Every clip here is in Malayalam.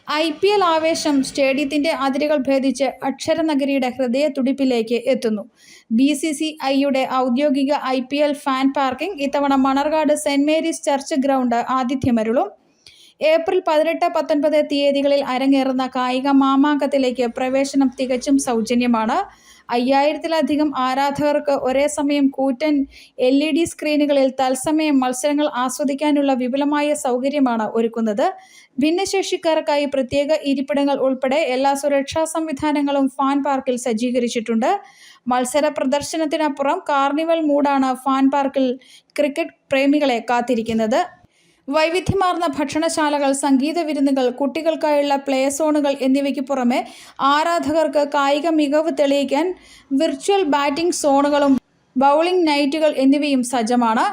IPL ആവേശം സ്റ്റേഡിയത്തിന്റെ അതിരുകൾ ഭേദിച്ച് അക്ഷരനഗരിയുടെ ഹൃദയത്തുടിപ്പിലേക്ക് എത്തുന്നു. BCCIയുടെ ഔദ്യോഗിക IPL ഫാൻ പാർക്കിംഗ് ഇത്തവണ Manarcad saint Mary's church ground ആതിഥ്യമരുളും. ഏപ്രിൽ 18-19 തീയതികളിൽ അരങ്ങേറുന്ന കായിക മാമാങ്കത്തിലേക്ക് പ്രവേശനം തികച്ചും സൗജന്യമാണ്. 5000-ലധികം ആരാധകർക്ക് ഒരേ സമയം കൂറ്റൻ LED സ്ക്രീനുകളിൽ തത്സമയം മത്സരങ്ങൾ ആസ്വദിക്കാനുള്ള വിപുലമായ സൗകര്യമാണ് ഒരുക്കുന്നത്. ഭിന്നശേഷിക്കാർക്കായി പ്രത്യേക ഇരിപ്പിടങ്ങൾ ഉൾപ്പെടെ എല്ലാ സുരക്ഷാ സംവിധാനങ്ങളും ഫാൻ പാർക്കിൽ സജ്ജീകരിച്ചിട്ടുണ്ട്. മത്സര പ്രദർശനത്തിനപ്പുറം കാർണിവൽ മൂഡാണ് ഫാൻ പാർക്കിൽ ക്രിക്കറ്റ് പ്രേമികളെ കാത്തിരിക്കുന്നത്. വൈവിധ്യമാർന്ന ഭക്ഷണശാലകൾ, സംഗീത വിരുന്നുകൾ, കുട്ടികൾക്കായുള്ള പ്ലേ സോണുകൾ എന്നിവയ്ക്ക് പുറമെ ആരാധകർക്ക് കായിക മികവ് തെളിയിക്കാൻ വിർച്വൽ ബാറ്റിംഗ് സോണുകളും ബൗളിംഗ് നൈറ്റുകൾ എന്നിവയും സജ്ജമാണ്.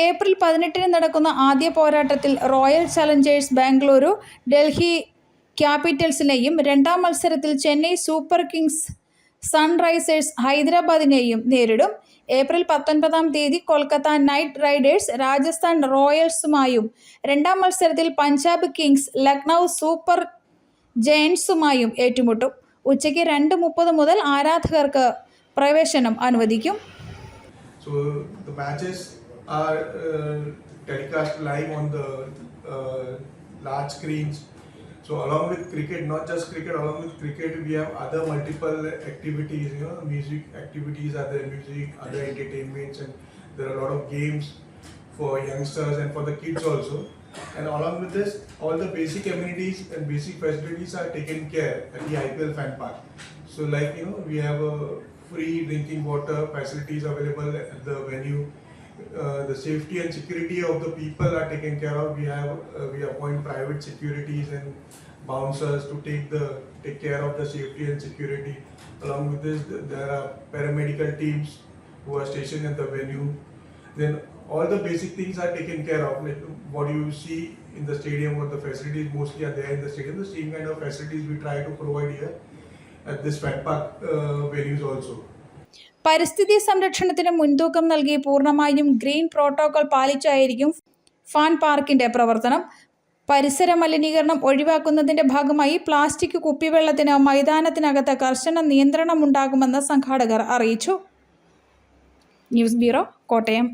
ഏപ്രിൽ 18 നടക്കുന്ന ആദ്യ പോരാട്ടത്തിൽ റോയൽ ചലഞ്ചേഴ്സ് ബാംഗ്ലൂരു ഡൽഹി ക്യാപിറ്റൽസിനെയും രണ്ടാം മത്സരത്തിൽ ചെന്നൈ സൂപ്പർ കിങ്സ് സൺറൈസേഴ്സ് ഹൈദരാബാദിനെയും നേരിടും. ഏപ്രിൽ 19 തീയതി കൊൽക്കത്ത നൈറ്റ് റൈഡേഴ്സ് രാജസ്ഥാൻ റോയൽസുമായും രണ്ടാം മത്സരത്തിൽ പഞ്ചാബ് കിങ്സ് ലക്നൗ സൂപ്പർ ജയൻസുമായും ഏറ്റുമുട്ടും. ഉച്ചയ്ക്ക് 2:30 മുതൽ ആരാധകർക്ക് പ്രവേശനം അനുവദിക്കും. So the matches are telecast live on the large screens. So along with cricket, not just cricket, along with cricket we have other multiple activities, music activities, other music, other entertainments, and there are a lot of games for youngsters and for the kids also. And along with this, all the basic amenities and basic facilities are taken care at the IPL Fan Park. So like we have a free drinking water facilities available at the venue. The safety and security of the people are taken care of. We appoint private securities and bouncers to take care of the safety and security. Along with this, there are paramedical teams who are stationed at the venue. Then all the basic things are taken care of. Like what you see in the stadium, what the facilities mostly are there in the stadium. The same kind of facilities we try to provide here at this Fan Park venues also. പരിസ്ഥിതി സംരക്ഷണത്തിന് മുൻതൂക്കം നൽകി പൂർണ്ണമായും ഗ്രീൻ പ്രോട്ടോകോൾ പാലിച്ചായിരിക്കും ഫാൻ പാർക്കിന്റെ പ്രവർത്തനം. പരിസര മലിനീകരണം ഒഴിവാക്കുന്നതിന്റെ ഭാഗമായി പ്ലാസ്റ്റിക് കുപ്പിവെള്ളത്തിന് മൈതാനത്തിനകത്ത് കർശന നിയന്ത്രണമുണ്ടാകുമെന്ന് സംഘാടകർ അറിയിച്ചു. News bureau, Kottayam.